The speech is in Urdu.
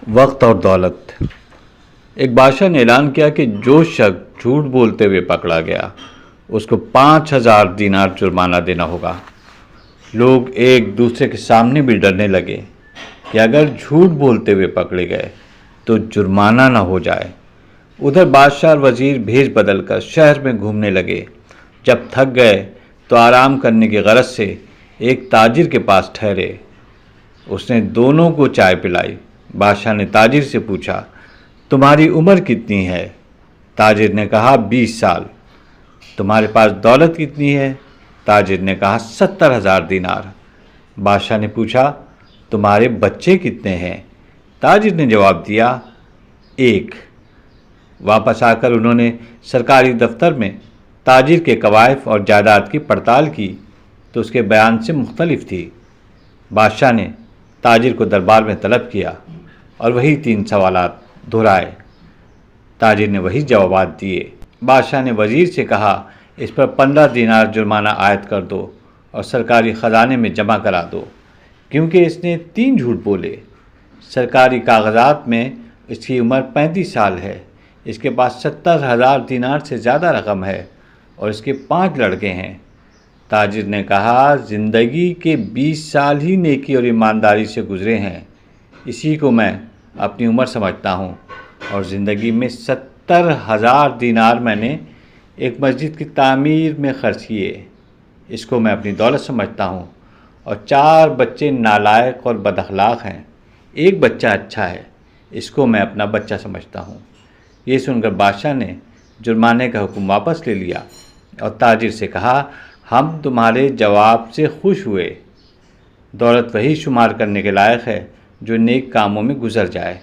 وقت اور دولت۔ ایک بادشاہ نے اعلان کیا کہ جو شخص جھوٹ بولتے ہوئے پکڑا گیا اس کو 5000 دینار جرمانہ دینا ہوگا۔ لوگ ایک دوسرے کے سامنے بھی ڈرنے لگے کہ اگر جھوٹ بولتے ہوئے پکڑے گئے تو جرمانہ نہ ہو جائے۔ ادھر بادشاہ اور وزیر بھیس بدل کر شہر میں گھومنے لگے۔ جب تھک گئے تو آرام کرنے کی غرض سے ایک تاجر کے پاس ٹھہرے۔ اس نے دونوں کو چائے پلائی۔ بادشاہ نے تاجر سے پوچھا، تمہاری عمر کتنی ہے؟ تاجر نے کہا 20 سال۔ تمہارے پاس دولت کتنی ہے؟ تاجر نے کہا 70,000 دینار۔ بادشاہ نے پوچھا، تمہارے بچے کتنے ہیں؟ تاجر نے جواب دیا، 1۔ واپس آ کر انہوں نے سرکاری دفتر میں تاجر کے کوائف اور جائیداد کی پڑتال کی تو اس کے بیان سے مختلف تھی۔ بادشاہ نے تاجر کو دربار میں طلب کیا اور وہی 3 سوالات دہرائے۔ تاجر نے وہی جوابات دیے۔ بادشاہ نے وزیر سے کہا، اس پر 15 دینار جرمانہ عائد کر دو اور سرکاری خزانے میں جمع کرا دو، کیونکہ اس نے 3 جھوٹ بولے۔ سرکاری کاغذات میں اس کی عمر 35 سال ہے، اس کے پاس 70,000 دینار سے زیادہ رقم ہے اور اس کے 5 لڑکے ہیں۔ تاجر نے کہا، زندگی کے 20 سال ہی نیکی اور ایمانداری سے گزرے ہیں، اسی کو میں اپنی عمر سمجھتا ہوں، اور زندگی میں 70,000 دینار میں نے ایک مسجد کی تعمیر میں خرچ کیے، اس کو میں اپنی دولت سمجھتا ہوں، اور 4 بچے نالائق اور بد اخلاق ہیں، ایک بچہ اچھا ہے، اس کو میں اپنا بچہ سمجھتا ہوں۔ یہ سن کر بادشاہ نے جرمانے کا حکم واپس لے لیا اور تاجر سے کہا، ہم تمہارے جواب سے خوش ہوئے۔ دولت وہی شمار کرنے کے لائق ہے جو نیک کاموں میں گزر جائے۔